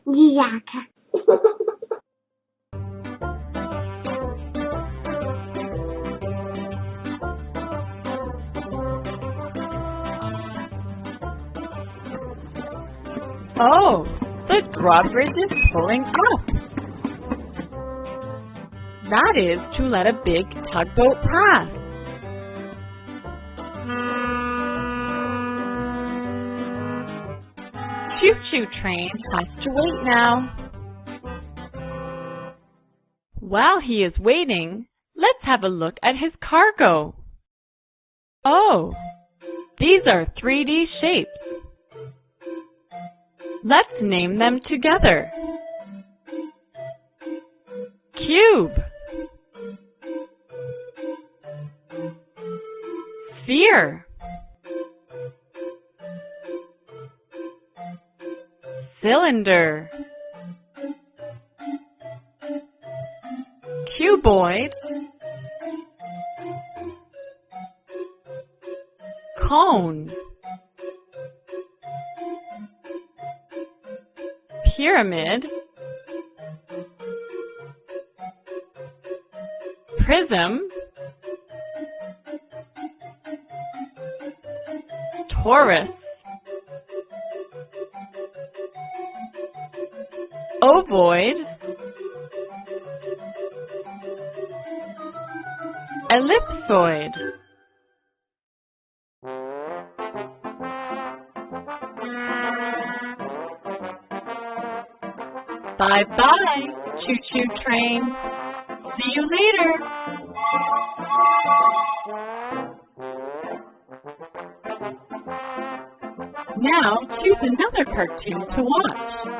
Dzieciaka. Oh, the drawbridge is pulling up. That is to let a big tugboat pass. Choo-choo train has to wait now. While he is waiting, let's have a look at his cargo. Oh, these are 3D shapes. Let's name them together. Cube, sphere, cylinder, cuboid, cone, pyramid, prism, torus, ovoid, ellipsoid. Bye-bye, choo-choo train. See you later. Now choose another cartoon to watch.